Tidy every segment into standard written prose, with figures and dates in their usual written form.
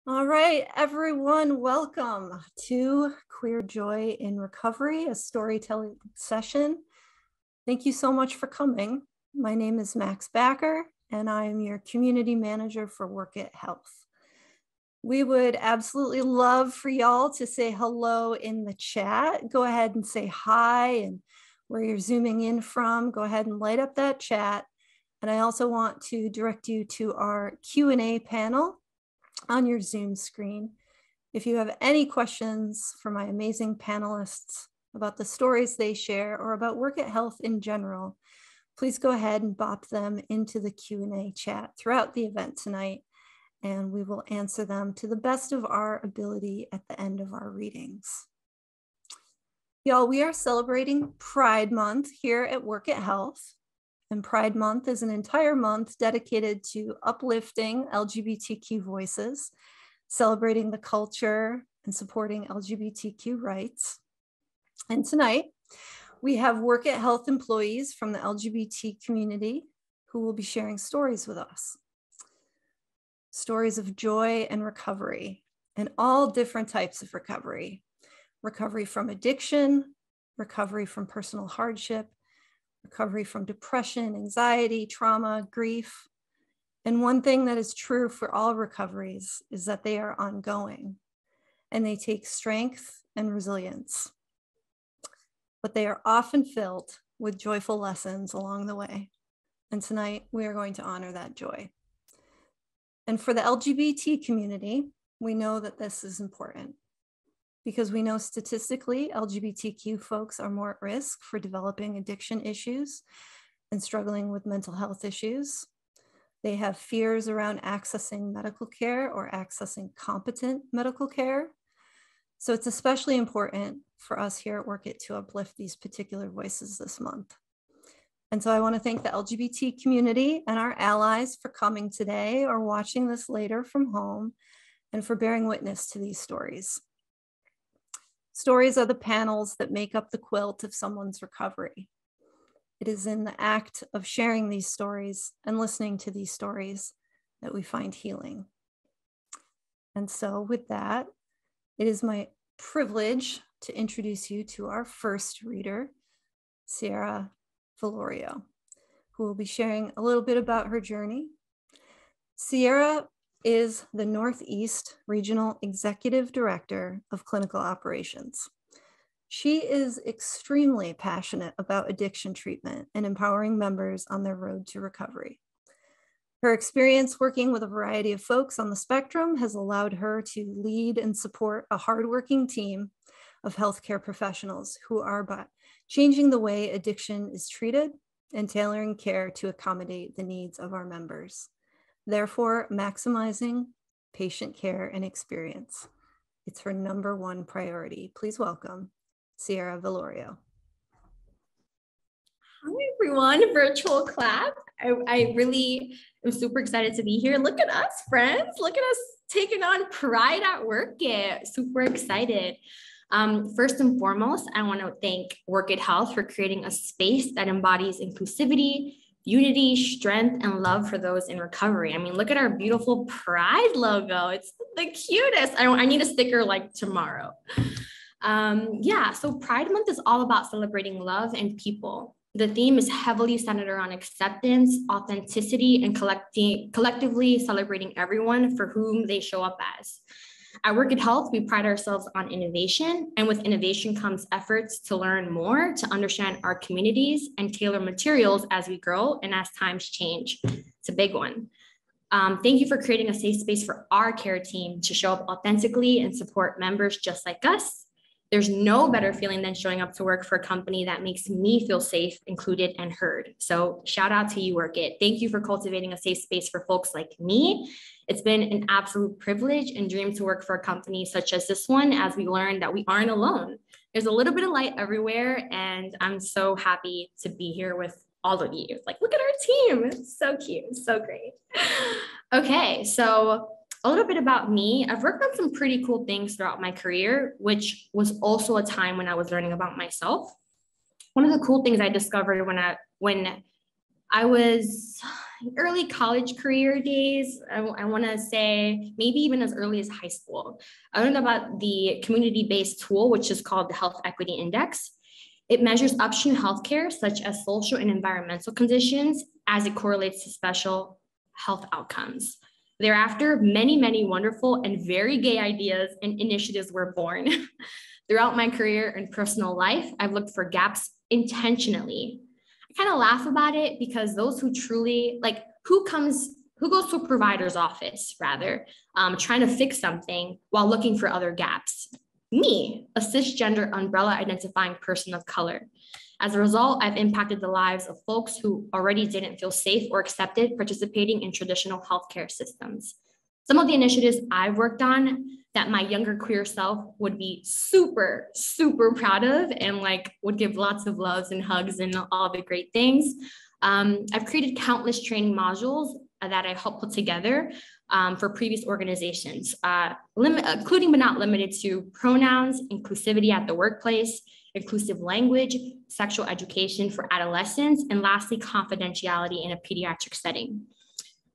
All right, everyone, welcome to Queer Joy in Recovery, a storytelling session. Thank you so much for coming. My name is Max Backer, and I am your community manager for Workit Health. We would absolutely love for y'all to say hello in the chat. Go ahead and say hi, and where you're zooming in from, go ahead and light up that chat. And I also want to direct you to our Q&A panel on your Zoom screen. If you have any questions for my amazing panelists about the stories they share or about Workit Health in general, please go ahead and bop them into the Q&A chat throughout the event tonight, and we will answer them to the best of our ability at the end of our readings. Y'all, we are celebrating Pride Month here at Workit Health. And Pride Month is an entire month dedicated to uplifting LGBTQ voices, celebrating the culture, and supporting LGBTQ rights. And tonight, we have Workit Health employees from the LGBT community who will be sharing stories with us. Stories of joy and recovery, and all different types of recovery. Recovery from addiction, recovery from personal hardship, recovery from depression, anxiety, trauma, grief. And one thing that is true for all recoveries is that they are ongoing and they take strength and resilience. But they are often filled with joyful lessons along the way. And tonight we are going to honor that joy. And for the LGBT community, we know that this is important, because we know statistically LGBTQ folks are more at risk for developing addiction issues and struggling with mental health issues. They have fears around accessing medical care or accessing competent medical care. So it's especially important for us here at Workit to uplift these particular voices this month. And so I want to thank the LGBT community and our allies for coming today or watching this later from home, and for bearing witness to these stories. Stories are the panels that make up the quilt of someone's recovery. It is in the act of sharing these stories and listening to these stories that we find healing. And so with that, it is my privilege to introduce you to our first reader, Sierra Velorio, who will be sharing a little bit about her journey. Sierra is the Northeast Regional Executive Director of Clinical Operations. She is extremely passionate about addiction treatment and empowering members on their road to recovery. Her experience working with a variety of folks on the spectrum has allowed her to lead and support a hardworking team of healthcare professionals who are by changing the way addiction is treated and tailoring care to accommodate the needs of our members, therefore maximizing patient care and experience. It's her #1 priority. Please welcome Sierra Velorio. Hi everyone, virtual clap. I really am super excited to be here. Look at us, friends. Look at us taking on Pride at Workit. Super excited. First and foremost, I want to thank Workit Health for creating a space that embodies inclusivity, unity, strength, and love for those in recovery. I mean, look at our beautiful Pride logo. It's the cutest. I need a sticker like tomorrow. So Pride Month is all about celebrating love and people. The theme is heavily centered around acceptance, authenticity, and collectively celebrating everyone for whom they show up as. At Workit Health, we pride ourselves on innovation, and with innovation comes efforts to learn more, to understand our communities, and tailor materials as we grow and as times change. It's a big one. Thank you for creating a safe space for our care team to show up authentically and support members just like us. There's no better feeling than showing up to work for a company that makes me feel safe, included, and heard. So shout out to you, Workit. Thank you for cultivating a safe space for folks like me. It's been an absolute privilege and dream to work for a company such as this one, as we learned that we aren't alone. There's a little bit of light everywhere, and I'm so happy to be here with all of you. Like, look at our team. It's so cute, so great. Okay, so a little bit about me. I've worked on some pretty cool things throughout my career, which was also a time when I was learning about myself. One of the cool things I discovered when I was early college career days, I want to say maybe even as early as high school. I learned about the community-based tool, which is called the Health Equity Index. It measures upstream healthcare, such as social and environmental conditions, as it correlates to special health outcomes. Thereafter, many, many wonderful and very gay ideas and initiatives were born. Throughout my career and personal life, I've looked for gaps intentionally. I kind of laugh about it because those who truly, like, who goes to a provider's office, rather, trying to fix something while looking for other gaps? Me, a cisgender umbrella identifying person of color. As a result, I've impacted the lives of folks who already didn't feel safe or accepted participating in traditional healthcare systems. Some of the initiatives I've worked on that my younger queer self would be super, super proud of and like would give lots of loves and hugs and all the great things. I've created countless training modules that I helped put together for previous organizations, including but not limited to pronouns, inclusivity at the workplace, inclusive language, sexual education for adolescents, and lastly, confidentiality in a pediatric setting.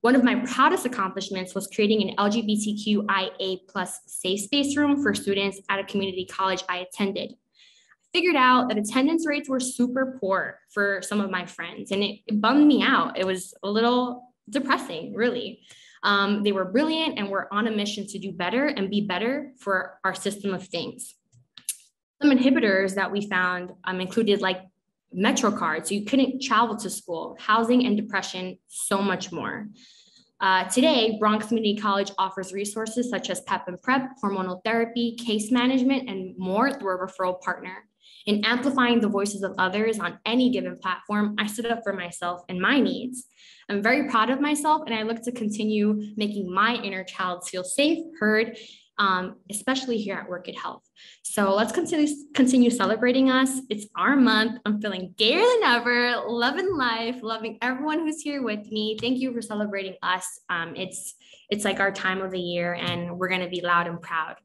One of my proudest accomplishments was creating an LGBTQIA+ safe space room for students at a community college I attended. I figured out that attendance rates were super poor for some of my friends, and it bummed me out. It was a little depressing, really. They were brilliant and were on a mission to do better and be better for our system of things. Some inhibitors that we found included like Metro cards, so you couldn't travel to school, housing and depression, so much more. Today, Bronx Community College offers resources such as PEP and PrEP, hormonal therapy, case management, and more through a referral partner. In amplifying the voices of others on any given platform, I stood up for myself and my needs. I'm very proud of myself, and I look to continue making my inner child feel safe, heard, especially here at Workit Health. So let's continue celebrating us. It's our month. I'm feeling gayer than ever, loving life, loving everyone who's here with me. Thank you for celebrating us. It's like our time of the year, and we're going to be loud and proud.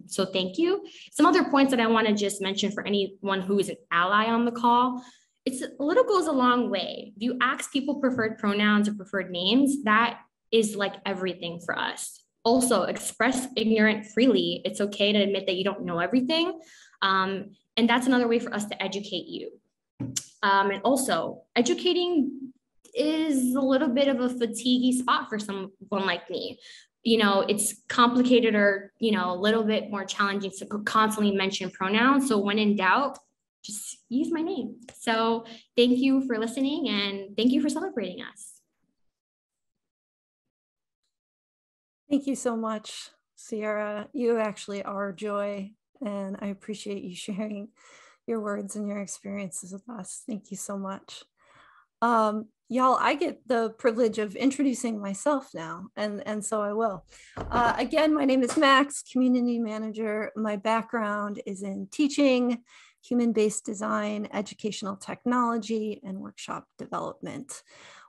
So thank you. Some other points that I want to just mention for anyone who is an ally on the call. It's a little goes a long way. If you ask people preferred pronouns or preferred names, that is like everything for us. Also, express ignorance freely. It's okay to admit that you don't know everything. And that's another way for us to educate you. And also, educating is a little bit of a fatiguey spot for someone like me. You know, it's complicated or, you know, a little bit more challenging to constantly mention pronouns. So when in doubt, just use my name. So thank you for listening, and thank you for celebrating us. Thank you so much, Sierra. You actually are joy, and I appreciate you sharing your words and your experiences with us. Thank you so much. Y'all, I get the privilege of introducing myself now, and so I will. Again, my name is Max, community manager. My background is in teaching, human-based design, educational technology, and workshop development.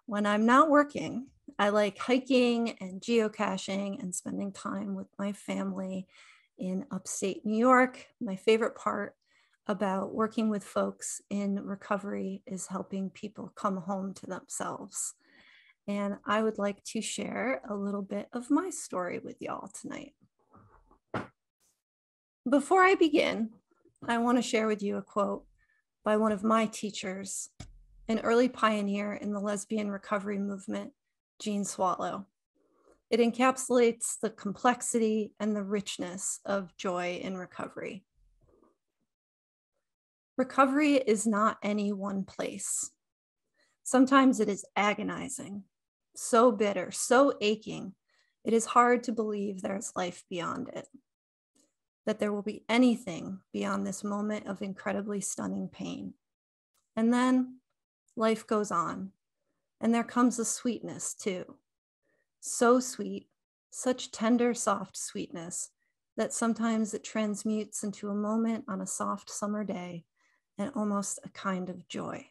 When I'm not working, I like hiking and geocaching and spending time with my family in upstate New York. My favorite part about working with folks in recovery is helping people come home to themselves. And I would like to share a little bit of my story with y'all tonight. Before I begin, I want to share with you a quote by one of my teachers, an early pioneer in the lesbian recovery movement, Jean Swallow. It encapsulates the complexity and the richness of joy in recovery. Recovery is not any one place. Sometimes it is agonizing, so bitter, so aching, it is hard to believe there's life beyond it, that there will be anything beyond this moment of incredibly stunning pain. And then life goes on, and there comes a sweetness too. So sweet, such tender, soft sweetness that sometimes it transmutes into a moment on a soft summer day and almost a kind of joy.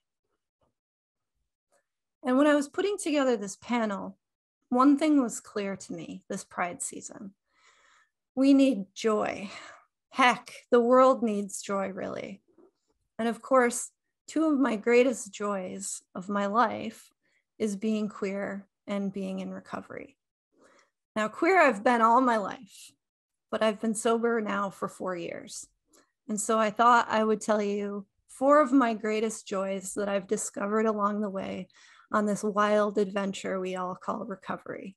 And when I was putting together this panel, one thing was clear to me this Pride season. We need joy. Heck, the world needs joy, really. And of course, two of my greatest joys of my life is being queer and being in recovery. Now, queer I've been all my life, but I've been sober now for 4 years. And so I thought I would tell you 4 of my greatest joys that I've discovered along the way on this wild adventure we all call recovery.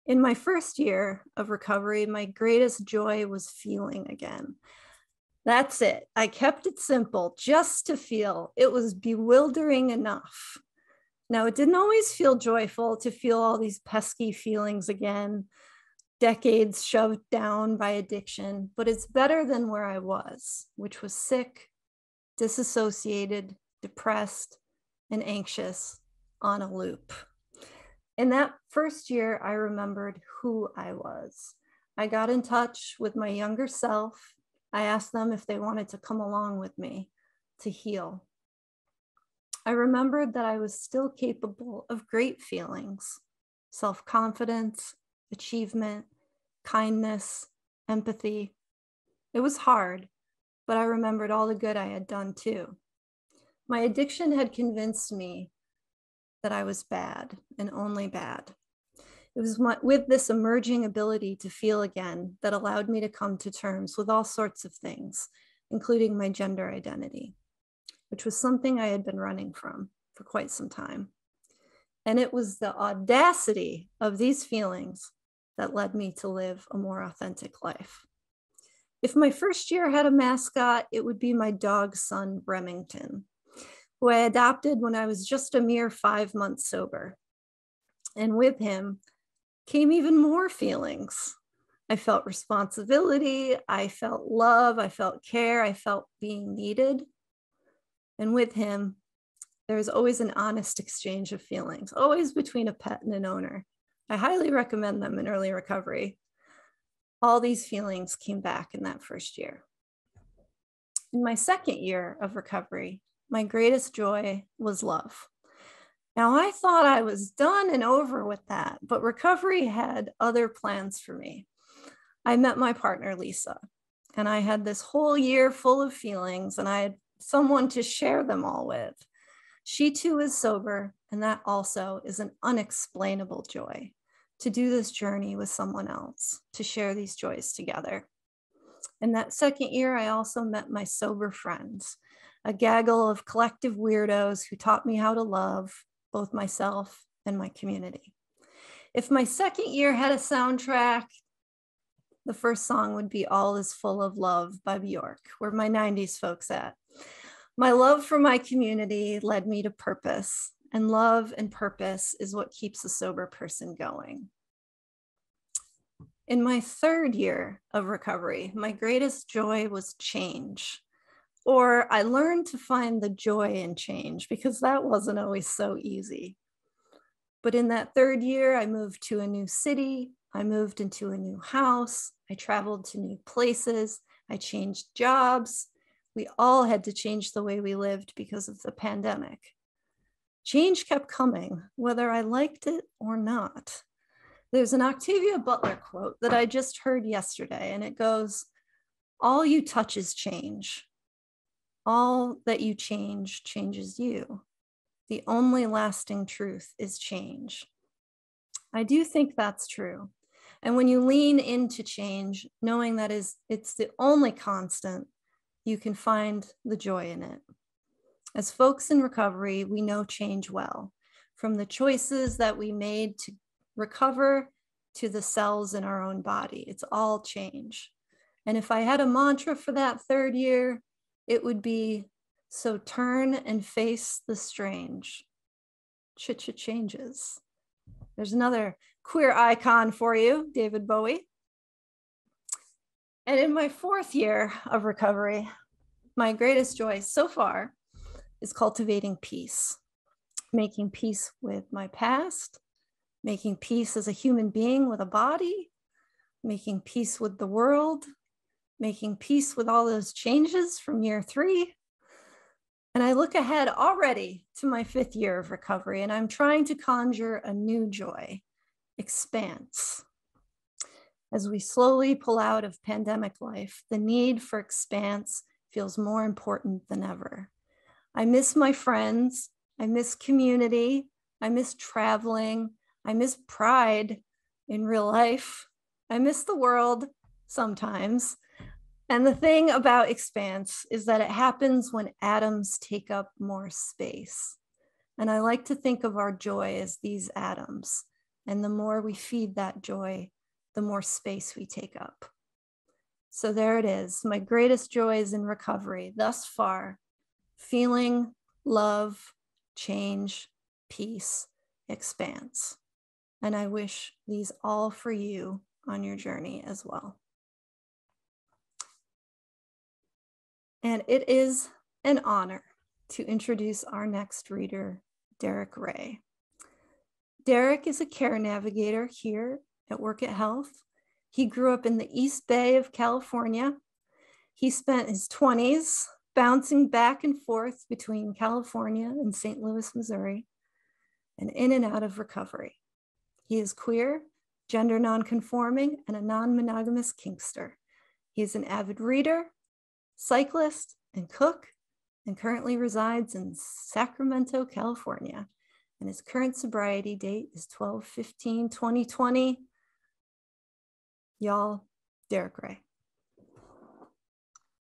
In my first year of recovery, my greatest joy was feeling again. That's it. I kept it simple, just to feel. It was bewildering enough. Now, it didn't always feel joyful to feel all these pesky feelings again, decades shoved down by addiction, but it's better than where I was, which was sick, disassociated, depressed, and anxious on a loop. In that first year, I remembered who I was. I got in touch with my younger self. I asked them if they wanted to come along with me to heal. I remembered that I was still capable of great feelings, self-confidence, achievement, kindness, empathy. It was hard, but I remembered all the good I had done too. My addiction had convinced me that I was bad and only bad. It was with this emerging ability to feel again that allowed me to come to terms with all sorts of things, including my gender identity, which was something I had been running from for quite some time. And it was the audacity of these feelings that led me to live a more authentic life. If my first year had a mascot, it would be my dog's son, Remington, who I adopted when I was just a mere 5 months sober. And with him came even more feelings. I felt responsibility, I felt love, I felt care, I felt being needed. And with him, there's always an honest exchange of feelings, always between a pet and an owner. I highly recommend them in early recovery. All these feelings came back in that first year. In my second year of recovery, my greatest joy was love. Now, I thought I was done and over with that, but recovery had other plans for me. I met my partner, Lisa, and I had this whole year full of feelings, and I had someone to share them all with. She too is sober, and that also is an unexplainable joy, to do this journey with someone else, to share these joys together. In that second year, I also met my sober friends, a gaggle of collective weirdos who taught me how to love both myself and my community. If my second year had a soundtrack, the first song would be All Is Full of Love by Bjork, where my 90s folks at. My love for my community led me to purpose, and love and purpose is what keeps a sober person going. In my third year of recovery, my greatest joy was change. Or I learned to find the joy in change, because that wasn't always so easy. But in that third year, I moved to a new city, I moved into a new house, I traveled to new places, I changed jobs. We all had to change the way we lived because of the pandemic. Change kept coming, whether I liked it or not. There's an Octavia Butler quote that I just heard yesterday, and it goes, "All you touch is change. All that you change changes you. The only lasting truth is change." I do think that's true. And when you lean into change, knowing that it's the only constant, you can find the joy in it. As folks in recovery, we know change well, from the choices that we made to recover to the cells in our own body. It's all change. And if I had a mantra for that third year, it would be, so turn and face the strange. Ch-ch changes. There's another queer icon for you, David Bowie. And in my fourth year of recovery, my greatest joy so far is cultivating peace, making peace with my past, making peace as a human being with a body, making peace with the world, making peace with all those changes from year 3. And I look ahead already to my 5th year of recovery, and I'm trying to conjure a new joy, expanse. As we slowly pull out of pandemic life, the need for expanse feels more important than ever. I miss my friends, I miss community. I miss traveling. I miss pride in real life. I miss the world sometimes. And the thing about expanse is that it happens when atoms take up more space. And I like to think of our joy as these atoms. And the more we feed that joy, the more space we take up. So there it is. My greatest joy is in recovery thus far, feeling love, change, peace, expanse. And I wish these all for you on your journey as well. And it is an honor to introduce our next reader, Derek Ray. Derek is a care navigator here at Workit Health. He grew up in the East Bay of California. He spent his 20s bouncing back and forth between California and St. Louis, Missouri, and in and out of recovery. He is queer, gender nonconforming, and a non-monogamous kinkster. He is an avid reader, cyclist, and cook, and currently resides in Sacramento, California. And his current sobriety date is 12/15/2020. Y'all, Derek Ray.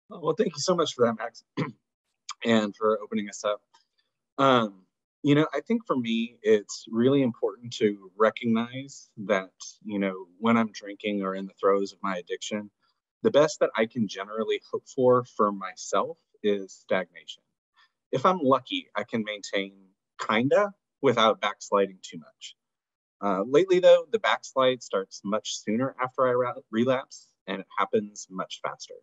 Well, thank you so much for that, Max, and for opening us up. I think for me, it's really important to recognize that, when I'm drinking or in the throes of my addiction, the best that I can generally hope for myself is stagnation. If I'm lucky, I can maintain kinda without backsliding too much. Lately, though, the backslide starts much sooner after I relapse, and it happens much faster.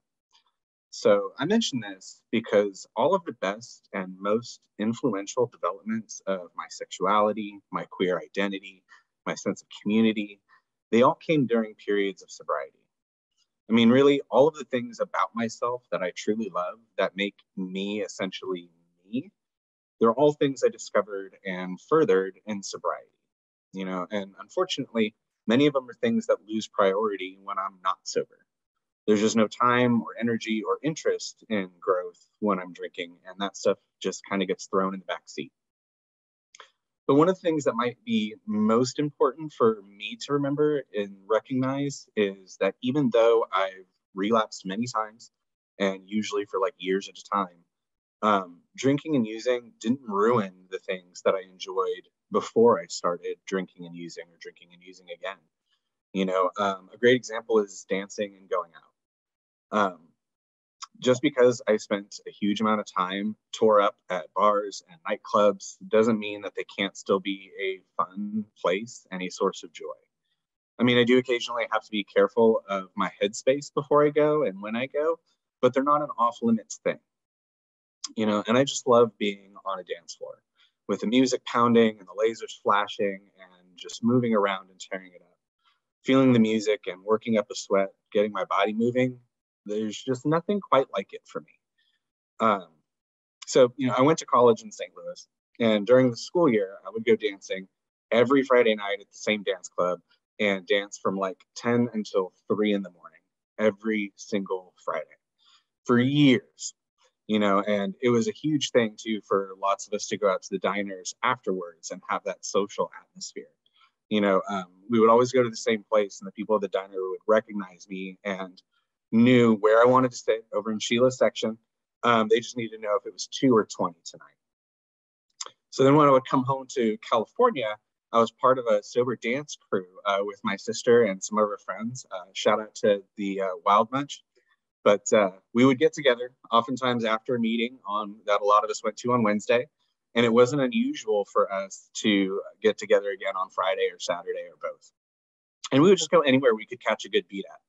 So I mention this because all of the best and most influential developments of my sexuality, my queer identity, my sense of community, they all came during periods of sobriety. I mean, really, all of the things about myself that I truly love that make me essentially me, they're all things I discovered and furthered in sobriety. And unfortunately, many of them are things that lose priority when I'm not sober. There's just no time or energy or interest in growth when I'm drinking, and that stuff just kind of gets thrown in the back seat. But one of the things that might be most important for me to remember and recognize is that even though I've relapsed many times, and usually for like years at a time, drinking and using didn't ruin the things that I enjoyed before I started drinking and using or drinking and using again. A great example is dancing and going out. Just because I spent a huge amount of time tore up at bars and nightclubs doesn't mean that they can't still be a fun place and a source of joy. I mean, I do occasionally have to be careful of my headspace before I go and when I go, but they're not an off limits thing. And I just love being on a dance floor with the music pounding and the lasers flashing and just moving around and tearing it up. Feeling the music and working up a sweat, getting my body moving, there's just nothing quite like it for me. So I went to college in St. Louis, and during the school year, I would go dancing every Friday night at the same dance club and dance from like 10 until 3 in the morning, every single Friday for years. And it was a huge thing too for lots of us to go out to the diners afterwards and have that social atmosphere. We would always go to the same place, and the people at the diner would recognize me and knew where I wanted to sit over in Sheila's section. They just needed to know if it was 2 or 20 tonight. So then when I would come home to California, I was part of a sober dance crew with my sister and some of her friends. Shout out to the Wild Bunch. But we would get together oftentimes after a meeting that a lot of us went to on Wednesday. And it wasn't unusual for us to get together again on Friday or Saturday or both. And we would just go anywhere we could catch a good beat at.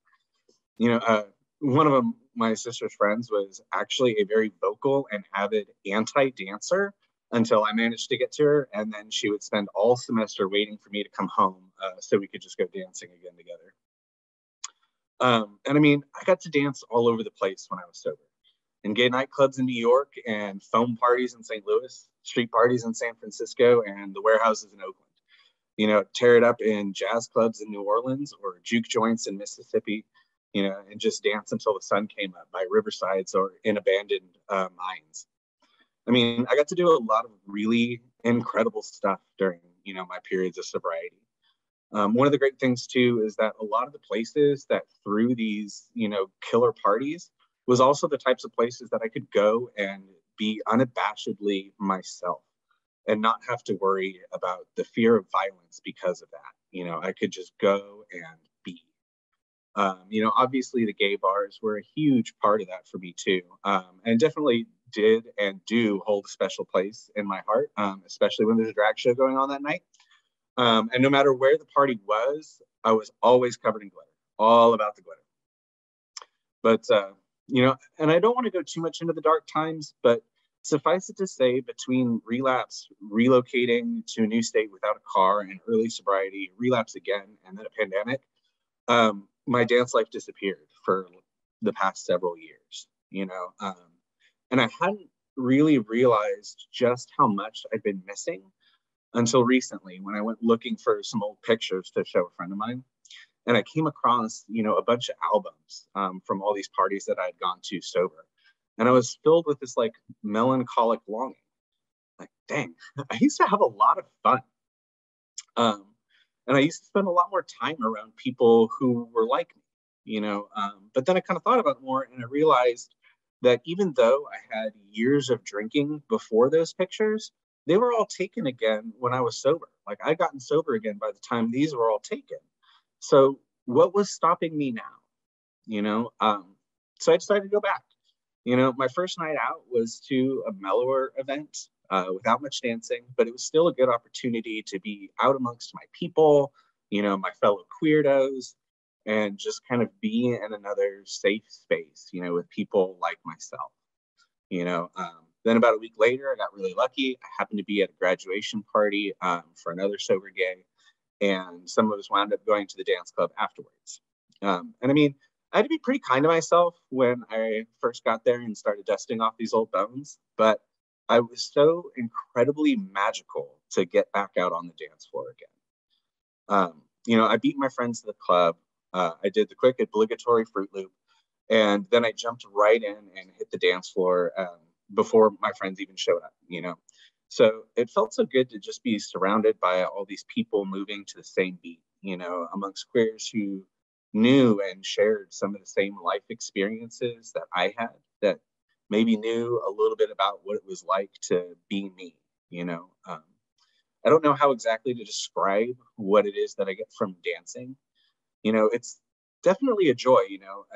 One of my sister's friends was actually a very vocal and avid anti-dancer until I managed to get to her. And then she would spend all semester waiting for me to come home so we could just go dancing again together. And I mean, I got to dance all over the place when I was sober. In gay nightclubs in New York and foam parties in St. Louis, street parties in San Francisco, and the warehouses in Oakland. Tear it up in jazz clubs in New Orleans or juke joints in Mississippi, and just dance until the sun came up by riversides or in abandoned mines. I mean, I got to do a lot of really incredible stuff during, my periods of sobriety. One of the great things too is that a lot of the places that threw these, killer parties was also the types of places that I could go and be unabashedly myself and not have to worry about the fear of violence because of that. I could just go and be. Obviously the gay bars were a huge part of that for me too, and definitely did and do hold a special place in my heart, especially when there's a drag show going on that night. And no matter where the party was, I was always covered in glitter, all about the glitter. But, and I don't want to go too much into the dark times, but suffice it to say, between relapse, relocating to a new state without a car, and early sobriety, relapse again, and then a pandemic, my dance life disappeared for the past several years, and I hadn't really realized just how much I'd been missing until recently when I went looking for some old pictures to show a friend of mine. And I came across, a bunch of albums from all these parties that I had gone to sober. And I was filled with this like melancholic longing. Like, dang, I used to have a lot of fun. And I used to spend a lot more time around people who were like me, but then I kind of thought about it more and I realized that even though I had years of drinking before those pictures, they were all taken again when I was sober. Like I'd gotten sober again by the time these were all taken. So what was stopping me now? So I decided to go back. My first night out was to a mellower event without much dancing, but it was still a good opportunity to be out amongst my people, my fellow queerdos, and just kind of be in another safe space, with people like myself, Then about a week later, I got really lucky. I happened to be at a graduation party for another sober gay, and some of us wound up going to the dance club afterwards. And I mean, I had to be pretty kind to myself when I first got there and started dusting off these old bones, but I was so incredibly magical to get back out on the dance floor again. I beat my friends to the club. I did the quick obligatory Fruit Loop, and then I jumped right in and hit the dance floor before my friends even showed up, So it felt so good to just be surrounded by all these people moving to the same beat, amongst queers who knew and shared some of the same life experiences that I had, that maybe knew a little bit about what it was like to be me, I don't know how exactly to describe what it is that I get from dancing. It's definitely a joy,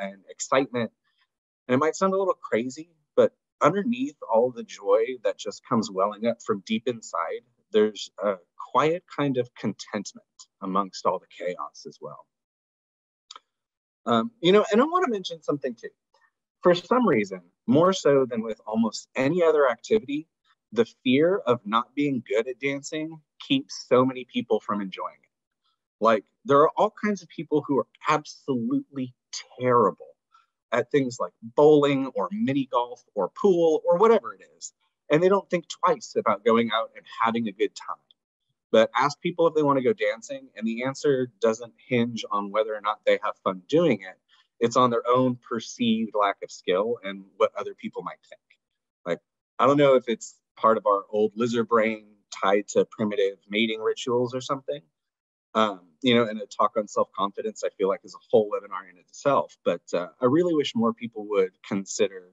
and excitement. And it might sound a little crazy, but underneath all the joy that just comes welling up from deep inside, there's a quiet kind of contentment amongst all the chaos as well. And I want to mention something too. For some reason, more so than with almost any other activity, the fear of not being good at dancing keeps so many people from enjoying it. Like, there are all kinds of people who are absolutely terrible at things like bowling or mini golf or pool or whatever it is. And they don't think twice about going out and having a good time. But ask people if they want to go dancing, and the answer doesn't hinge on whether or not they have fun doing it. It's on their own perceived lack of skill and what other people might think. Like, I don't know if it's part of our old lizard brain tied to primitive mating rituals or something. And a talk on self-confidence, I feel like, is a whole webinar in itself. But I really wish more people would consider,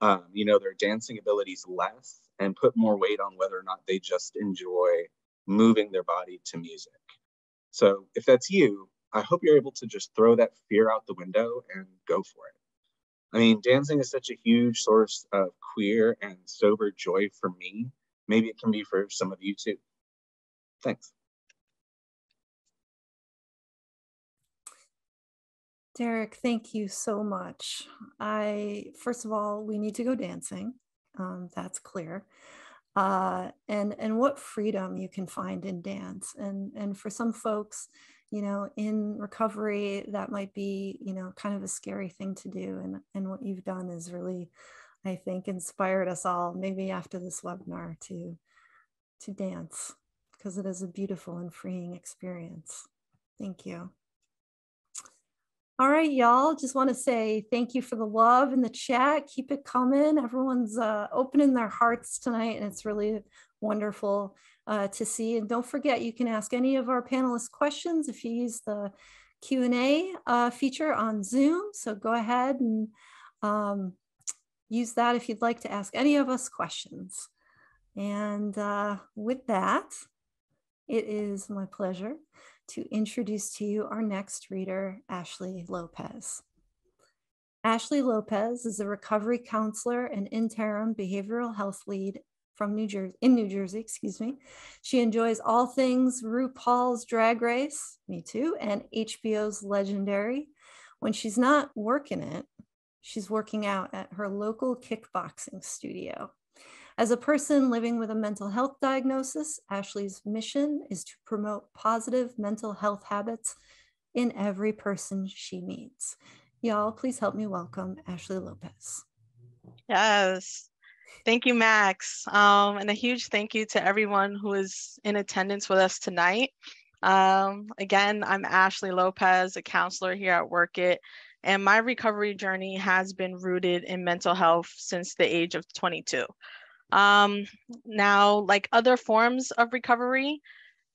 their dancing abilities less and put more weight on whether or not they just enjoy moving their body to music. So if that's you, I hope you're able to just throw that fear out the window and go for it. I mean, dancing is such a huge source of queer and sober joy for me. Maybe it can be for some of you too. Thanks. Derek, thank you so much. First of all, we need to go dancing. That's clear. And what freedom you can find in dance. And for some folks, in recovery, that might be, kind of a scary thing to do. And what you've done is really, I think, inspired us all, maybe after this webinar, to dance, because it is a beautiful and freeing experience. Thank you. All right, y'all. Just want to say thank you for the love in the chat. Keep it coming. Everyone's opening their hearts tonight, and it's really wonderful to see. And don't forget, you can ask any of our panelists questions if you use the Q&A feature on Zoom. So go ahead and use that if you'd like to ask any of us questions. And with that, it is my pleasure to introduce to you our next reader, Ashley Lopez. Ashley Lopez is a recovery counselor and interim behavioral health lead from New Jersey. She enjoys all things RuPaul's Drag Race, me too, and HBO's Legendary. When she's not working it, she's working out at her local kickboxing studio. As a person living with a mental health diagnosis, Ashley's mission is to promote positive mental health habits in every person she meets. Y'all, please help me welcome Ashley Lopez. Yes, thank you, Max. And a huge thank you to everyone who is in attendance with us tonight. Again, I'm Ashley Lopez, a counselor here at Workit, and my recovery journey has been rooted in mental health since the age of 22. Now, like other forms of recovery,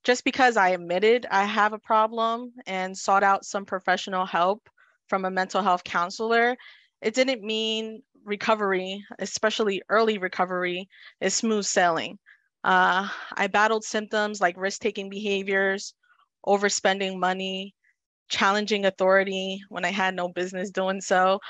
just because I admitted I have a problem and sought out some professional help from a mental health counselor, it didn't mean recovery, especially early recovery, is smooth sailing. I battled symptoms like risk-taking behaviors, overspending money, challenging authority when I had no business doing so,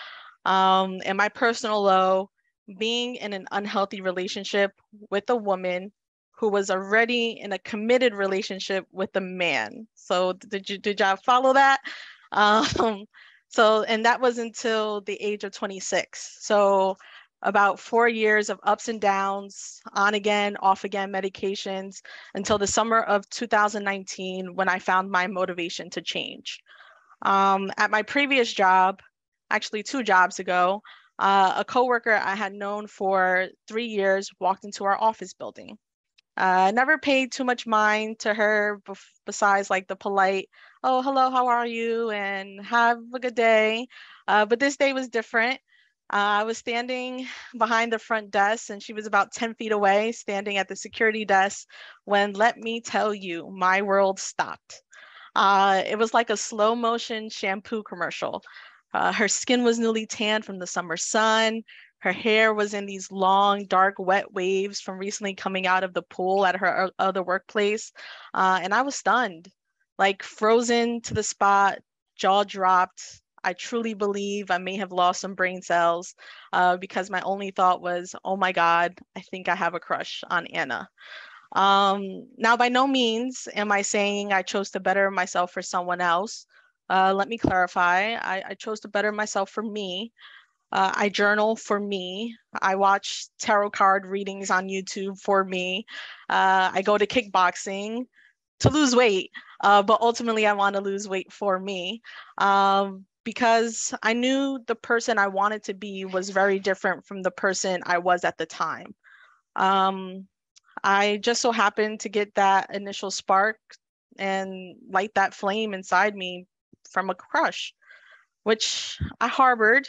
and my personal low, being in an unhealthy relationship with a woman who was already in a committed relationship with a man. So did y'all follow that? And that was until the age of 26. So about 4 years of ups and downs, on again, off again medications, until the summer of 2019 when I found my motivation to change. At my previous job, actually 2 jobs ago, a coworker I had known for 3 years walked into our office building. I never paid too much mind to her besides like the polite, oh, hello, how are you? And have a good day. But this day was different. I was standing behind the front desk and she was about 10 feet away, standing at the security desk when, let me tell you, my world stopped. It was like a slow motion shampoo commercial. Her skin was newly tanned from the summer sun. Her hair was in these long, dark, wet waves from recently coming out of the pool at her other workplace. And I was stunned, like frozen to the spot, jaw dropped. I truly believe I may have lost some brain cells because my only thought was, oh my God, I think I have a crush on Anna. Now, by no means am I saying I chose to better myself for someone else. Let me clarify. I chose to better myself for me. I journal for me. I watch tarot card readings on YouTube for me. I go to kickboxing to lose weight, but ultimately I want to lose weight for me because I knew the person I wanted to be was very different from the person I was at the time. I just so happened to get that initial spark and light that flame inside me from a crush, which I harbored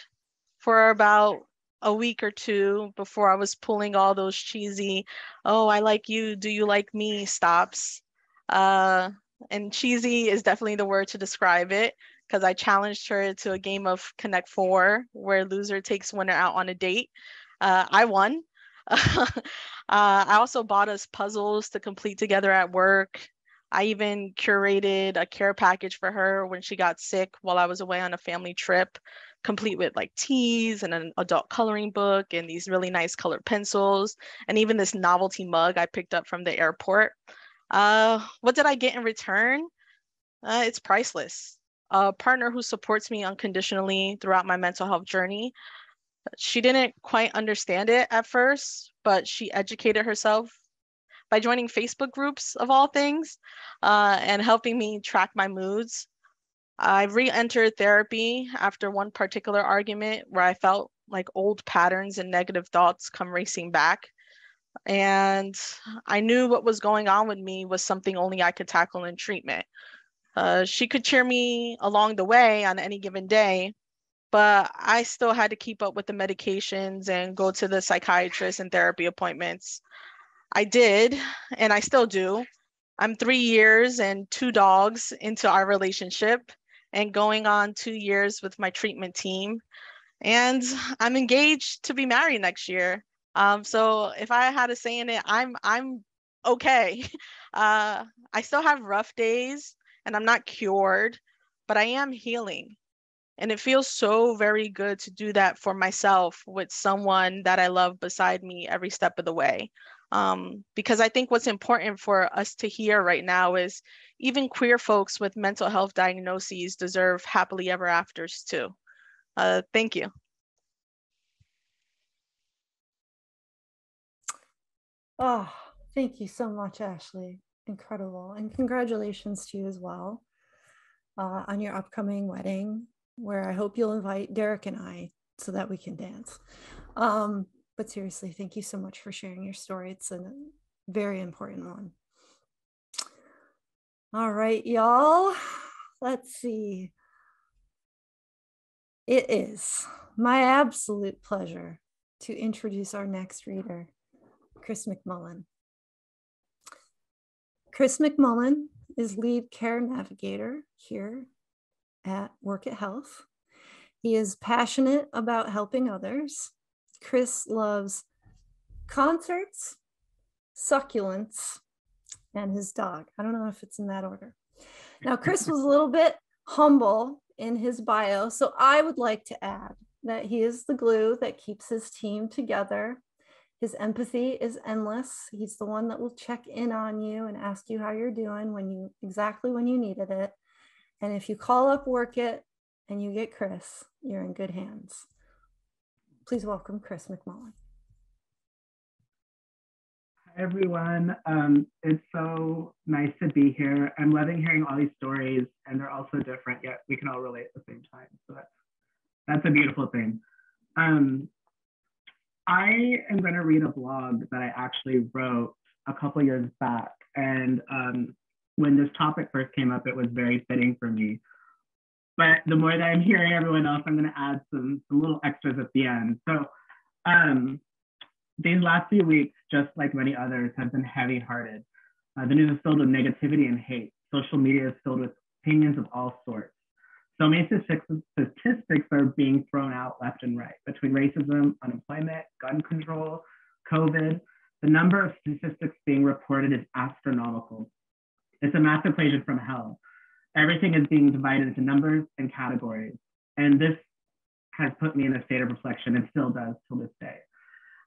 for about a week or 2 before I was pulling all those cheesy, oh, I like you, do you like me stops. And cheesy is definitely the word to describe it because I challenged her to a game of Connect 4 where loser takes winner out on a date. I won. I also bought us puzzles to complete together at work. I even curated a care package for her when she got sick while I was away on a family trip, complete with like teas and an adult coloring book and these really nice colored pencils, and even this novelty mug I picked up from the airport. What did I get in return? It's priceless. A partner who supports me unconditionally throughout my mental health journey. She didn't quite understand it at first, but she educated herself by joining Facebook groups of all things and helping me track my moods. I re-entered therapy after one particular argument where I felt like old patterns and negative thoughts come racing back. And I knew what was going on with me was something only I could tackle in treatment. She could cheer me along the way on any given day, but I still had to keep up with the medications and go to the psychiatrist and therapy appointments. I did, and I still do. I'm 3 years and 2 dogs into our relationship and going on 2 years with my treatment team. And I'm engaged to be married next year. So if I had a say in it, I'm okay. I still have rough days and I'm not cured, but I am healing. And it feels so very good to do that for myself with someone that I love beside me every step of the way. Because I think what's important for us to hear right now is even queer folks with mental health diagnoses deserve happily ever afters too. Thank you. Oh, thank you so much, Ashley. Incredible. And congratulations to you as well on your upcoming wedding, where I hope you'll invite Derek and I so that we can dance. But seriously, thank you so much for sharing your story. It's a very important one. All right, y'all. Let's see. It is my absolute pleasure to introduce our next reader, Chris McMullen. Chris McMullen is lead care navigator here at Workit Health. He is passionate about helping others. Chris loves concerts, succulents, and his dog. I don't know if it's in that order. Now, Chris was a little bit humble in his bio, so I would like to add that he is the glue that keeps his team together. His empathy is endless. He's the one that will check in on you and ask you how you're doing exactly when you needed it. And if you call up Workit and you get Chris, you're in good hands. Please welcome Chris McMullen. Hi, everyone. It's so nice to be here. I'm loving hearing all these stories, and they're all so different, yet we can all relate at the same time. So that's a beautiful thing. I am going to read a blog that I actually wrote a couple years back. And when this topic first came up, it was very fitting for me. But the more that I'm hearing everyone else, I'm going to add some little extras at the end. So these last few weeks, just like many others, have been heavy-hearted. The news is filled with negativity and hate. Social media is filled with opinions of all sorts. So many statistics are being thrown out left and right between racism, unemployment, gun control, COVID. The number of statistics being reported is astronomical. It's a math equation from hell. Everything is being divided into numbers and categories. And this has put me in a state of reflection and still does till this day.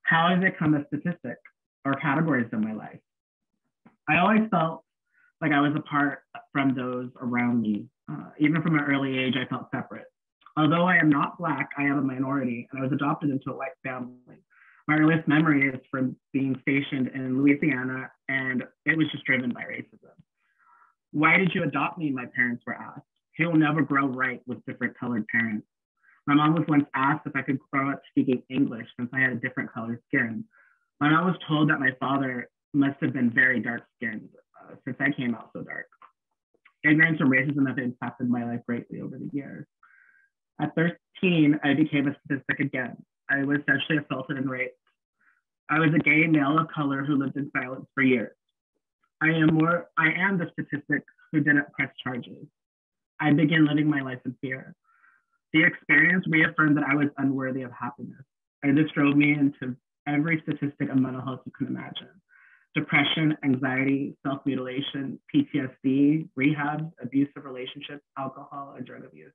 How has it become a statistic or categories in my life? I always felt like I was apart from those around me. Even from an early age, I felt separate. Although I am not Black, I am a minority, and I was adopted into a white family. My earliest memory is from being stationed in Louisiana, and it was just driven by racism. Why did you adopt me? My parents were asked. He will never grow right with different colored parents. My mom was once asked if I could grow up speaking English since I had a different colored skin. My mom was told that my father must have been very dark-skinned since I came out so dark. Ignorance and racism have impacted my life greatly over the years. At 13, I became a statistic again. I was sexually assaulted and raped. I was a gay male of color who lived in silence for years. I am the statistic who didn't press charges. I began living my life in fear. The experience reaffirmed that I was unworthy of happiness. And this drove me into every statistic of mental health you can imagine. Depression, anxiety, self-mutilation, PTSD, rehab, abusive relationships, alcohol, and drug abuse.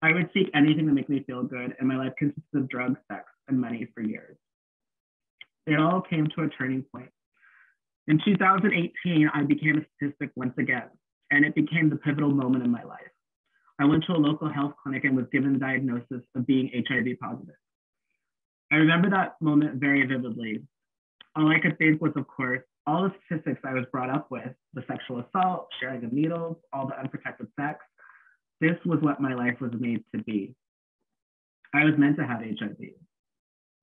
I would seek anything to make me feel good, and my life consisted of drugs, sex, and money for years. It all came to a turning point. In 2018, I became a statistic once again, and it became the pivotal moment in my life. I went to a local health clinic and was given the diagnosis of being HIV positive. I remember that moment very vividly. All I could think was, of course, all the statistics I was brought up with, the sexual assault, sharing of needles, all the unprotected sex. This was what my life was made to be. I was meant to have HIV.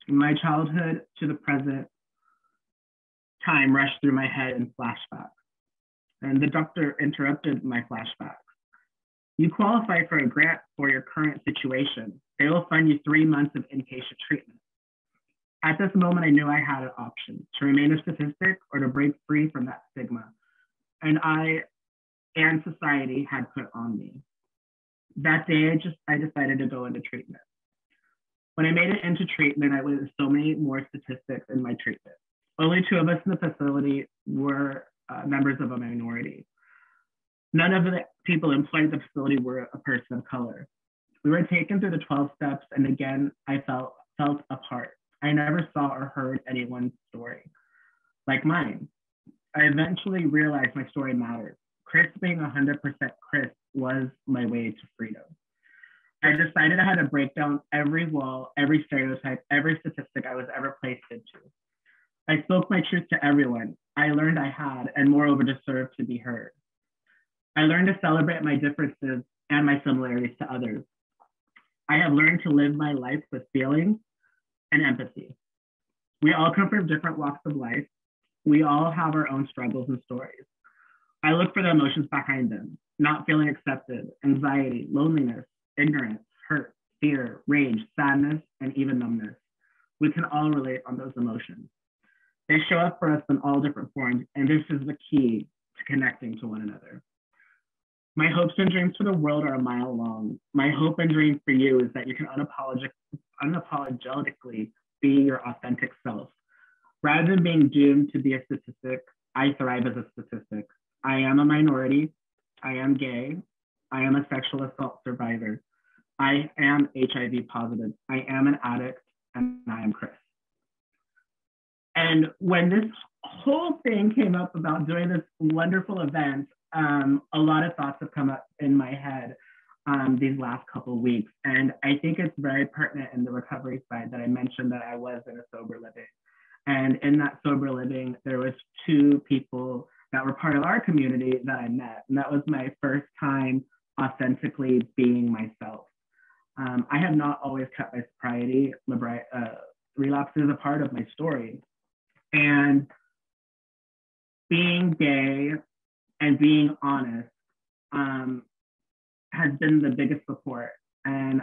From my childhood to the present, time rushed through my head in flashbacks. And the doctor interrupted my flashbacks. You qualify for a grant for your current situation. They will fund you 3 months of inpatient treatment. At this moment, I knew I had an option to remain a statistic or to break free from that stigma. And I and society had put on me. That day, I decided to go into treatment. When I made it into treatment, I witnessed so many more statistics in my treatment. Only 2 of us in the facility were members of a minority. None of the people employed at the facility were a person of color. We were taken through the 12 steps, and again, I felt apart. I never saw or heard anyone's story like mine. I eventually realized my story mattered. Chris being 100% Chris was my way to freedom. I decided I had to break down every wall, every stereotype, every statistic I was ever placed into. I spoke my truth to everyone. I learned I had, and moreover, deserved to be heard. I learned to celebrate my differences and my similarities to others. I have learned to live my life with feelings and empathy. We all come from different walks of life. We all have our own struggles and stories. I look for the emotions behind them: not feeling accepted, anxiety, loneliness, ignorance, hurt, fear, rage, sadness, and even numbness. We can all relate on those emotions. They show up for us in all different forms, and this is the key to connecting to one another. My hopes and dreams for the world are a mile long. My hope and dream for you is that you can unapologetically be your authentic self. Rather than being doomed to be a statistic, I thrive as a statistic. I am a minority. I am gay. I am a sexual assault survivor. I am HIV positive. I am an addict, and I am Chris. And when this whole thing came up about doing this wonderful event, a lot of thoughts have come up in my head these last couple of weeks. And I think it's very pertinent in the recovery side that I mentioned that I was in a sober living. And in that sober living, there was 2 people that were part of our community that I met. And that was my first time authentically being myself. I have not always kept my sobriety. Relapse is a part of my story. And being gay and being honest has been the biggest support. And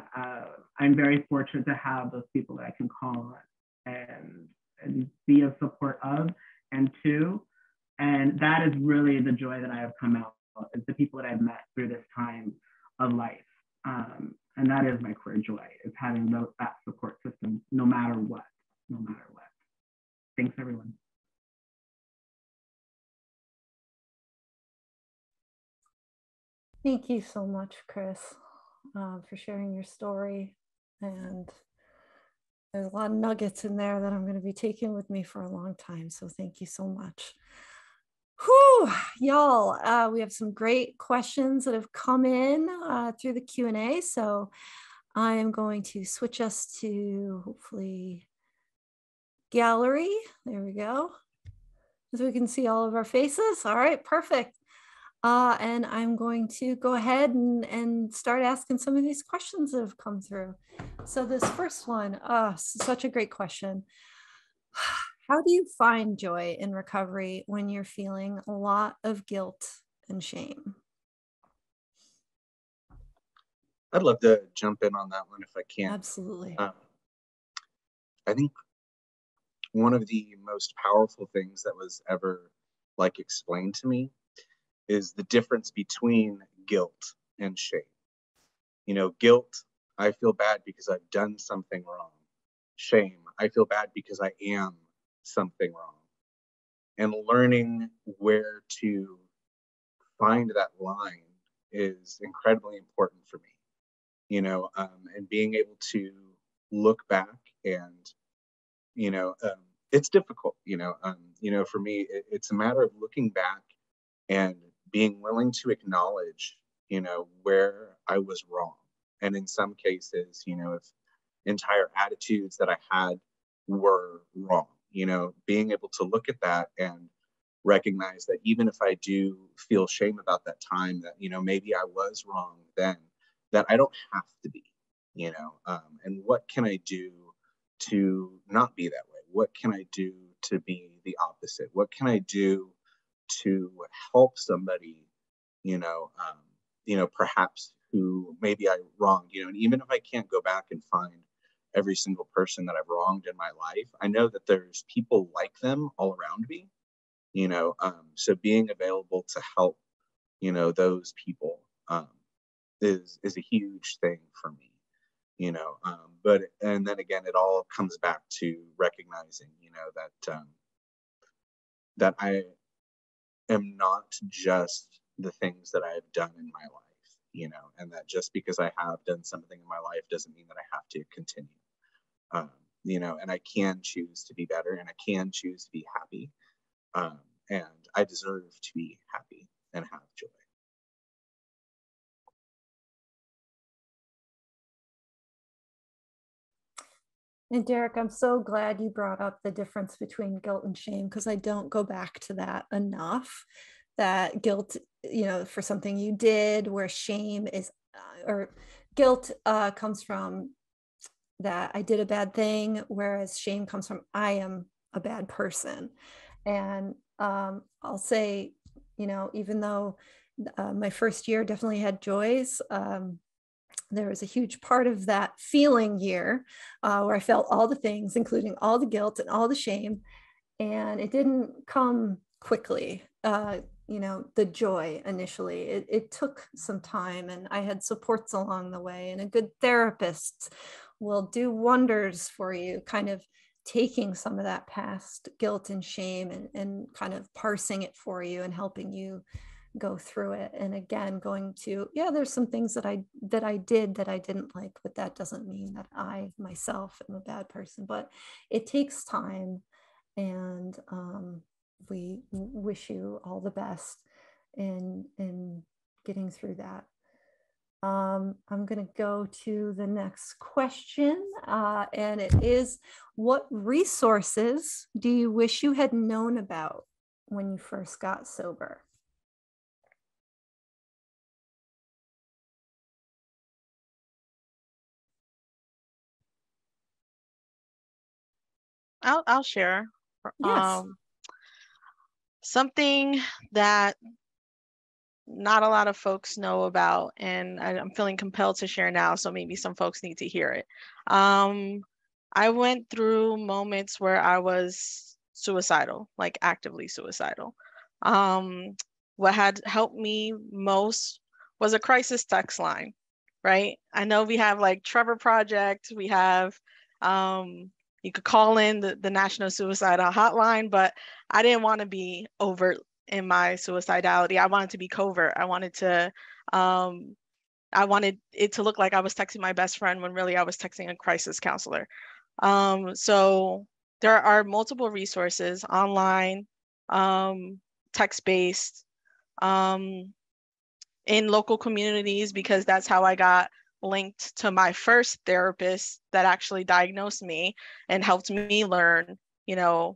I'm very fortunate to have those people that I can call on and be a support of and to. And that is really the joy that I have come out of, is the people that I've met through this time of life. And that is my queer joy, is having that support system, no matter what. Thanks, everyone. Thank you so much, Chris, for sharing your story. And there's a lot of nuggets in there that I'm going to be taking with me for a long time. So thank you so much. Whew, y'all, we have some great questions that have come in through the Q&A. So I am going to switch us to hopefully gallery. There we go. So we can see all of our faces. All right, perfect. And I'm going to go ahead and start asking some of these questions that have come through. So this first one, such a great question. How do you find joy in recovery when you're feeling a lot of guilt and shame? I'd love to jump in on that one if I can. Absolutely. I think one of the most powerful things that was ever explained to me is the difference between guilt and shame. Guilt, I feel bad because I've done something wrong. Shame, I feel bad because I am something wrong. And learning where to find that line is incredibly important for me, and being able to look back and, it's difficult, for me, it's a matter of looking back and being willing to acknowledge, where I was wrong. And in some cases, if entire attitudes that I had were wrong, being able to look at that and recognize that even if I do feel shame about that time, that, maybe I was wrong then, that I don't have to be, and what can I do to not be that way? What can I do to be the opposite? What can I do to help somebody, perhaps who maybe I wronged, and even if I can't go back and find every single person that I've wronged in my life, I know that there's people like them all around me, so being available to help, those people is a huge thing for me, but, and then again, it all comes back to recognizing, that I am not just the things that I have done in my life, and that just because I have done something in my life doesn't mean that I have to continue, and I can choose to be better, and I can choose to be happy, and I deserve to be happy and have joy. And Derek, I'm so glad you brought up the difference between guilt and shame, because I don't go back to that enough. That guilt, for something you did, where shame is, or guilt comes from that I did a bad thing, whereas shame comes from I am a bad person. And I'll say, even though my first year definitely had joys, there was a huge part of that feeling year where I felt all the things, including all the guilt and all the shame. And it didn't come quickly, the joy initially. It took some time, and I had supports along the way, and a good therapist will do wonders for you, kind of taking some of that past guilt and shame and kind of parsing it for you and helping you go through it. And again, going to, there's some things that I did that I didn't like, but that doesn't mean that I myself am a bad person. But it takes time, and we wish you all the best in getting through that. I'm going to go to the next question, and it is, what resources do you wish you had known about when you first got sober? I'll share. Yes. Something that not a lot of folks know about, and I'm feeling compelled to share now, so maybe some folks need to hear it. I went through moments where I was suicidal, like actively suicidal. What had helped me most was a crisis text line, right? I know we have like Trevor Project, we have, you could call in the National Suicidal Hotline, but I didn't want to be overt in my suicidality. I wanted to be covert. I wanted it to look like I was texting my best friend when really I was texting a crisis counselor. So there are multiple resources online, text-based, in local communities, because that's how I got linked to my first therapist that actually diagnosed me and helped me learn,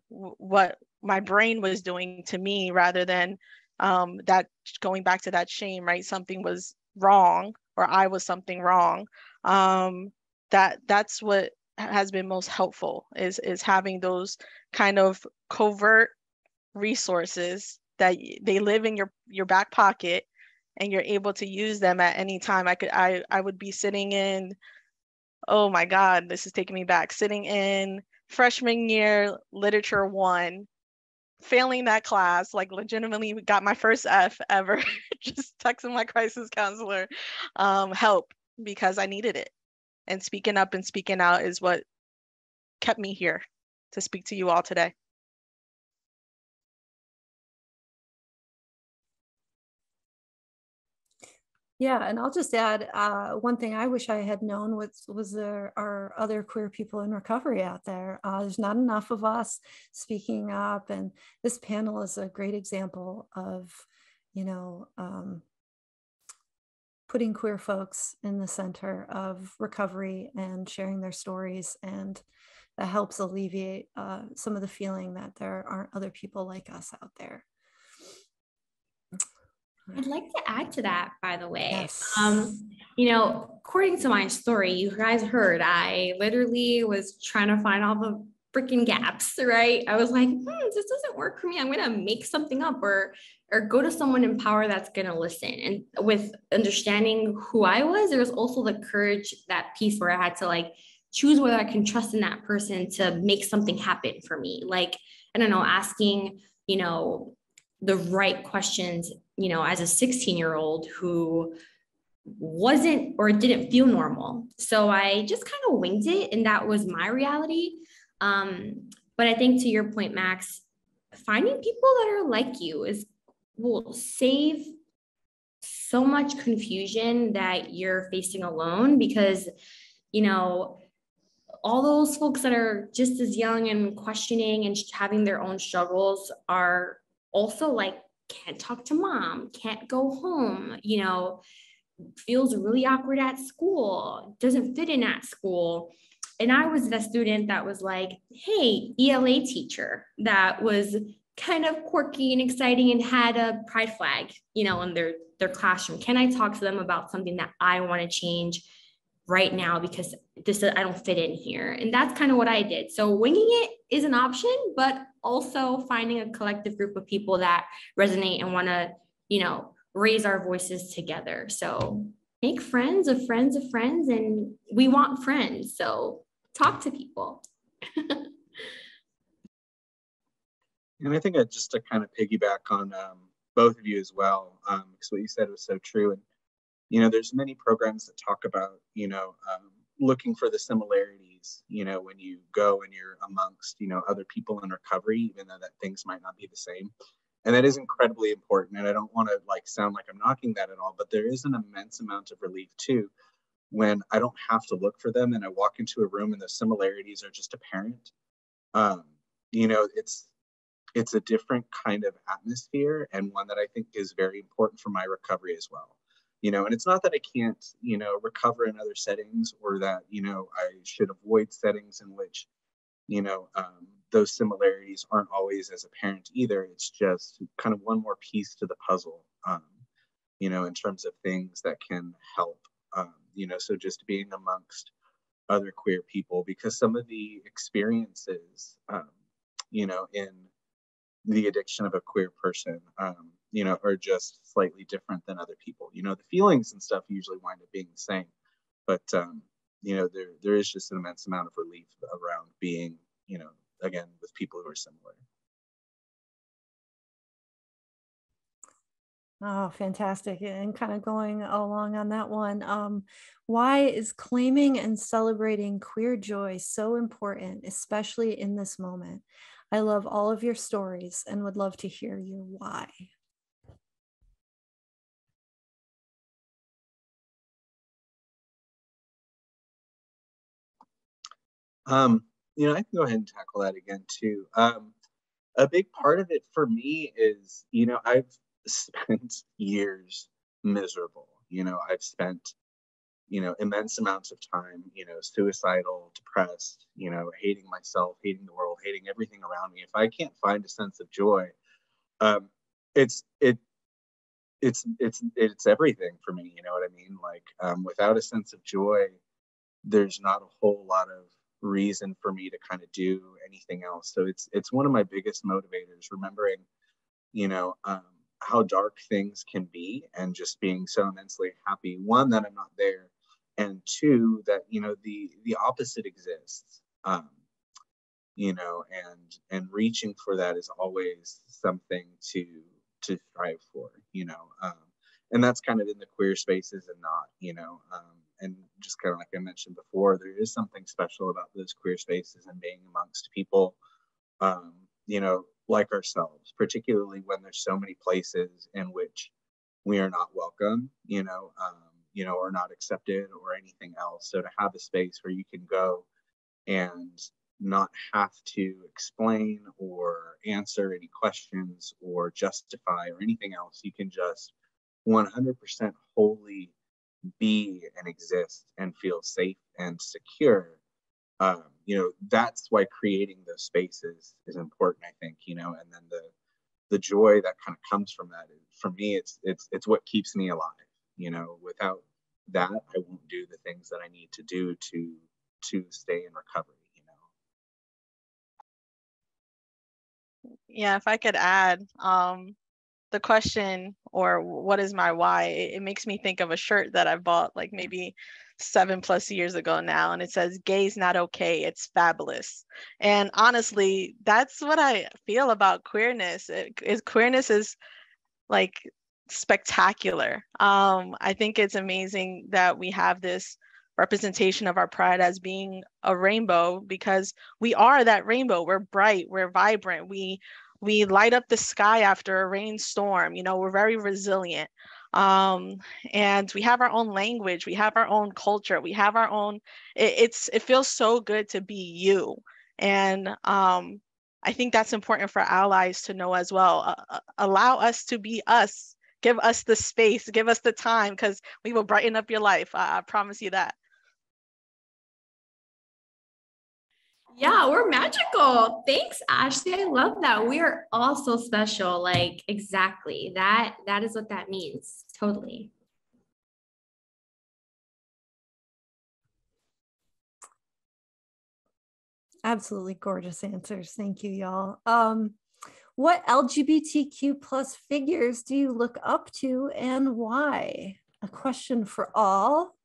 what my brain was doing to me, rather than that going back to that shame, right? Something was wrong, or I was something wrong. That's what has been most helpful, is having those kind of covert resources that they live in your back pocket, and you're able to use them at any time. I would be sitting in, oh my God, this is taking me back, sitting in freshman year literature 1, failing that class, like legitimately got my first F ever, just texting my crisis counselor help, because I needed it. And speaking up and speaking out is what kept me here to speak to you all today. Yeah, and I'll just add one thing I wish I had known was there are other queer people in recovery out there. There's not enough of us speaking up, and this panel is a great example of, putting queer folks in the center of recovery and sharing their stories, and that helps alleviate some of the feeling that there aren't other people like us out there. I'd like to add to that, by the way. Yes. According to my story, you guys heard, I literally was trying to find all the freaking gaps, right? I was like, this doesn't work for me. I'm going to make something up or go to someone in power that's going to listen. And with understanding who I was, there was also the courage, that piece where I had to like choose whether I can trust in that person to make something happen for me. Like, I don't know, asking, you know, the right questions, you know, as a 16-year-old who wasn't or didn't feel normal. So I just kind of winged it, and that was my reality. But I think to your point, Max, finding people that are like you will save so much confusion that you're facing alone, because, you know, all those folks that are just as young and questioning and having their own struggles are also like, can't talk to mom, can't go home, you know, feels really awkward at school, doesn't fit in at school. And I was the student that was like, hey, ELA teacher that was kind of quirky and exciting and had a pride flag, you know, in their classroom. Can I talk to them about something that I want to change right now, because I don't fit in here? And that's kind of what I did. So winging it is an option, but also finding a collective group of people that resonate and want to, you know, raise our voices together. So make friends of friends of friends, and we want friends. So talk to people. And I think just to kind of piggyback on both of you as well, because what you said was so true. And, you know, there's many programs that talk about, you know, looking for the similarities, you know, when you go and you're amongst, you know, other people in recovery, even though that things might not be the same. And that is incredibly important. And I don't want to like sound like I'm knocking that at all, but there is an immense amount of relief too, when I don't have to look for them and I walk into a room and the similarities are just apparent. You know, it's a different kind of atmosphere, and one that I think is very important for my recovery as well. You know, and it's not that I can't, you know, recover in other settings, or that, you know, I should avoid settings in which, you know, those similarities aren't always as apparent either. It's just kind of one more piece to the puzzle, you know, in terms of things that can help, you know, so just being amongst other queer people, because some of the experiences, you know, in the addiction of a queer person, you know, are just slightly different than other people. You know, the feelings and stuff usually wind up being the same, but, you know, there is just an immense amount of relief around being, you know, again, with people who are similar. Oh, fantastic. And kind of going along on that one, why is claiming and celebrating queer joy so important, especially in this moment? I love all of your stories and would love to hear your why. You know, I can go ahead and tackle that again too. A big part of it for me is, you know, I've spent years miserable. You know, I've spent, you know, immense amounts of time, you know, suicidal, depressed, you know, hating myself, hating the world, hating everything around me. If I can't find a sense of joy, it's everything for me. You know what I mean? Like, without a sense of joy, there's not a whole lot of reason for me to kind of do anything else. So it's one of my biggest motivators, remembering, you know, how dark things can be, and just being so immensely happy, one, that I'm not there, and two, that, you know, the opposite exists. You know, and reaching for that is always something to strive for, you know, and that's kind of in the queer spaces and not, you know, and just kind of like I mentioned before, there is something special about those queer spaces and being amongst people, you know, like ourselves, particularly when there's so many places in which we are not welcome, you know, or not accepted or anything else. So to have a space where you can go and not have to explain or answer any questions or justify or anything else, you can just 100% wholly be and exist and feel safe and secure. You know, that's why creating those spaces is important, I think, you know, and then the joy that kind of comes from that, for me, it's what keeps me alive. You know, without that, I won't do the things that I need to do to stay in recovery. Yeah, if I could add, the question, or what is my why, it makes me think of a shirt that I bought like maybe 7+ years ago now, and it says "Gay's not okay, it's fabulous." And honestly, that's what I feel about queerness. Queerness is like spectacular. I think it's amazing that we have this representation of our pride as being a rainbow, because we are that rainbow. We're bright, we're vibrant, we light up the sky after a rainstorm. You know, we're very resilient. And we have our own language, we have our own culture, we have our own, it feels so good to be you. And I think that's important for allies to know as well. Allow us to be us. Give us the space, give us the time, because we will brighten up your life. I promise you that. Yeah, we're magical. Thanks, Ashley. I love that. We are all so special. Like, exactly. That is what that means. Totally. Absolutely gorgeous answers. Thank you, y'all. What LGBTQ plus figures do you look up to and why? A question for all.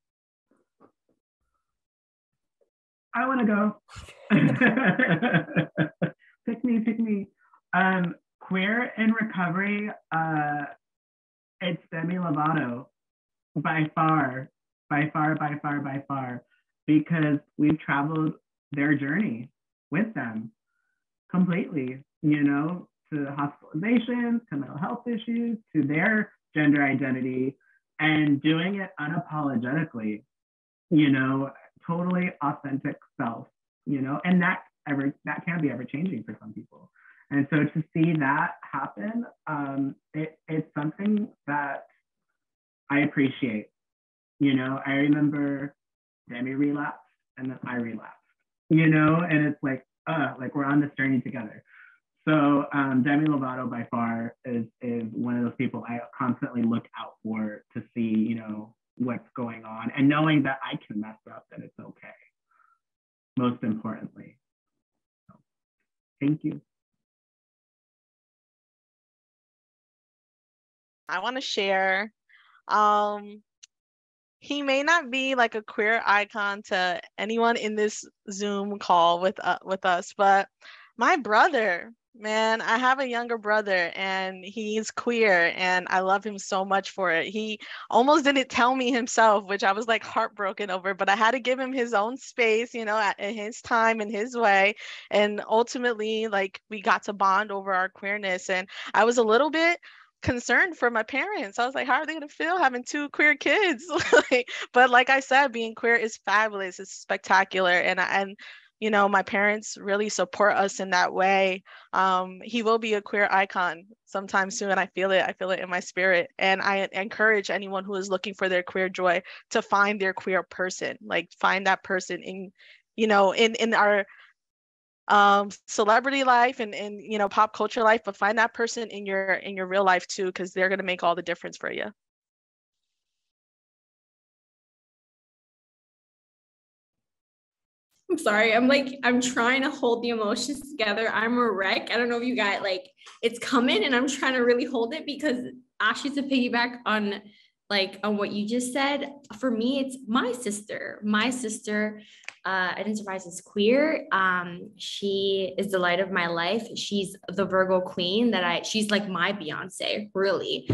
I want to go. Pick me. Queer in recovery, it's Demi Lovato by far, because we've traveled their journey with them completely, you know, to hospitalizations, to mental health issues, to their gender identity, and doing it unapologetically, you know, totally authentic self, you know, and that can be ever changing for some people. And so to see that happen, it's something that I appreciate. You know, I remember Demi relapsed and then I relapsed, you know, and it's like we're on this journey together. So Demi Lovato by far is one of those people I constantly look out for to see, you know, what's going on, and knowing that I can mess up and it's okay, most importantly. So, thank you. I want to share. He may not be like a queer icon to anyone in this Zoom call with us, but my brother, man, I have a younger brother and he's queer and I love him so much for it. He almost didn't tell me himself, which I was like heartbroken over, but I had to give him his own space, you know, at his time and his way. And ultimately, like, we got to bond over our queerness. And I was a little bit concerned for my parents. I was like, how are they going to feel having two queer kids? But like I said, being queer is fabulous. It's spectacular. And you know, my parents really support us in that way. He will be a queer icon sometime soon. I feel it in my spirit. And I encourage anyone who is looking for their queer joy to find their queer person, like find that person in, you know, in our celebrity life and you know, pop culture life, but find that person in your real life too, because they're going to make all the difference for you. I'm sorry. I'm trying to hold the emotions together. I'm a wreck. I don't know if you got, like, it's coming and I'm trying to really hold it, because Ashley, to piggyback on what you just said, for me, it's my sister. My sister identifies as queer. She is the light of my life. She's the Virgo queen she's like my Beyonce, really.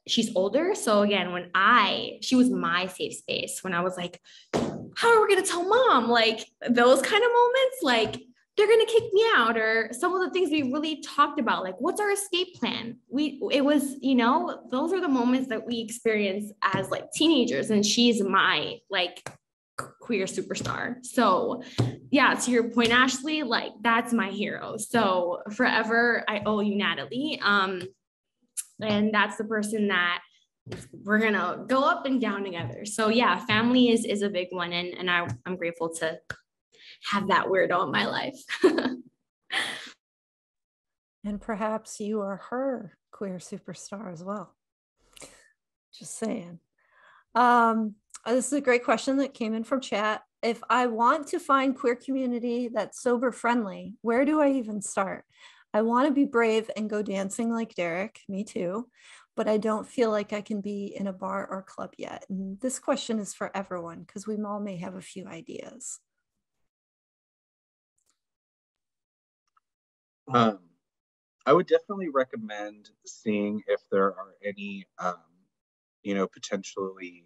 She's older. So again, she was my safe space when I was like, how are we going to tell mom? Like, those kind of moments, like, they're going to kick me out, or some of the things we really talked about, like, what's our escape plan? It was, you know, those are the moments that we experience as like teenagers, and she's my like queer superstar. So yeah, to your point, Ashley, like, that's my hero. So forever, I owe you, Natalie. And that's the person that we're gonna go up and down together. So yeah, family is a big one, and I'm grateful to have that weirdo in my life. And perhaps you are her queer superstar as well. Just saying. This is a great question that came in from chat. if I want to find queer community that's sober friendly, where do I even start? I want to be brave and go dancing like Derek, me too, but I don't feel like I can be in a bar or club yet. And this question is for everyone because we all may have a few ideas. I would definitely recommend seeing if there are any, potentially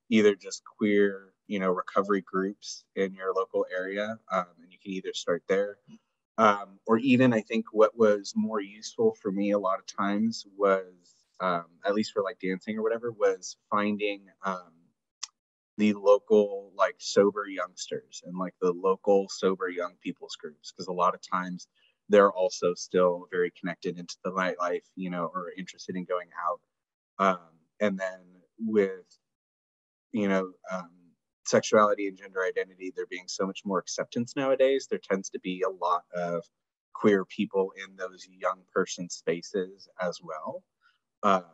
either just queer, recovery groups in your local area, and you can either start there, or even I think what was more useful for me a lot of times was, at least for like dancing or whatever, was finding the local like sober youngsters and like the local sober young people's groups, because a lot of times they're also still very connected into the nightlife, or interested in going out. And then with, you know, um, sexuality and gender identity, there being so much more acceptance nowadays, there tends to be a lot of queer people in those young person spaces as well. Um,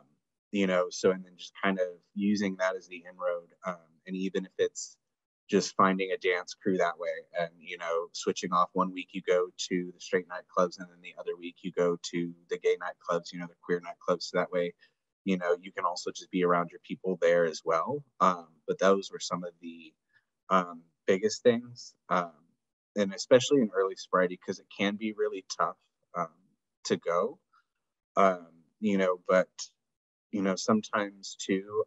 so and then just kind of using that as the inroad. And even if it's just finding a dance crew that way, and switching off, one week you go to the straight nightclubs and then the other week you go to the gay nightclubs, the queer nightclubs, so that way you can also just be around your people there as well. But those were some of the biggest things, and especially in early sobriety, because it can be really tough to go, but sometimes too,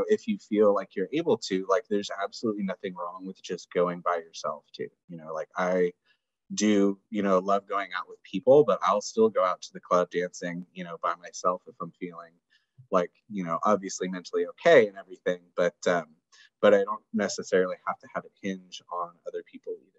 if you feel like you're able to, like, there's absolutely nothing wrong with just going by yourself too. Like I do, love going out with people, but I'll still go out to the club dancing, by myself if I'm feeling like, obviously mentally okay and everything, but I don't necessarily have to have it hinge on other people either.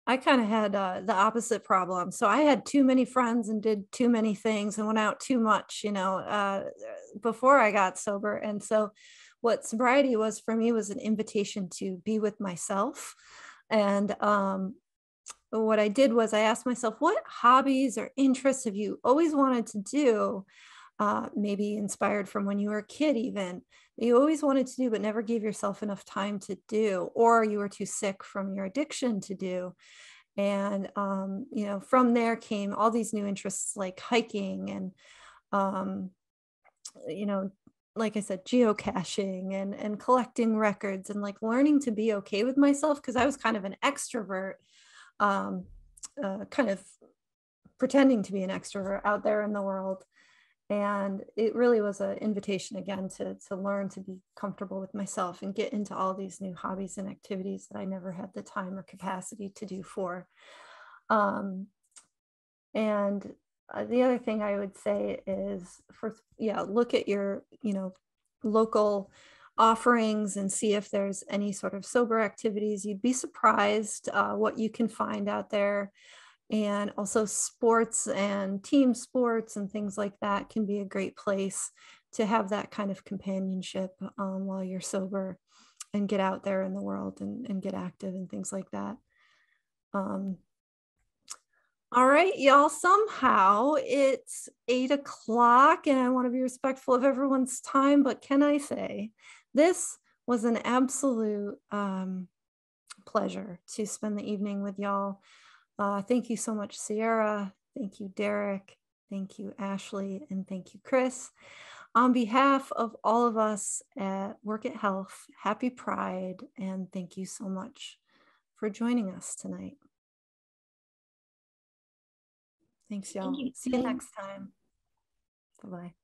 I kind of had the opposite problem. So I had too many friends and did too many things and went out too much, before I got sober. And so what sobriety was for me was an invitation to be with myself. And what I did was I asked myself, what hobbies or interests have you always wanted to do? Maybe inspired from when you were a kid, even that you always wanted to do, but never gave yourself enough time to do, or you were too sick from your addiction to do. And, from there came all these new interests like hiking and, like I said, geocaching and collecting records and like learning to be okay with myself. Cause I was kind of an extrovert, kind of pretending to be an extrovert out there in the world. And it really was an invitation again to learn to be comfortable with myself and get into all these new hobbies and activities that I never had the time or capacity to do for. And the other thing I would say is look at your, local offerings and see if there's any sort of sober activities. You'd be surprised what you can find out there. And also sports and team sports and things like that can be a great place to have that kind of companionship while you're sober and get out there in the world and get active and things like that. All right, y'all, somehow it's 8 o'clock and I want to be respectful of everyone's time, but can I say this was an absolute pleasure to spend the evening with y'all. Thank you so much, Sierra. Thank you, Derek. Thank you, Ashley. And thank you, Chris. On behalf of all of us at Workit Health, happy Pride. And thank you so much for joining us tonight. Thanks, y'all. See you next time. Bye-bye.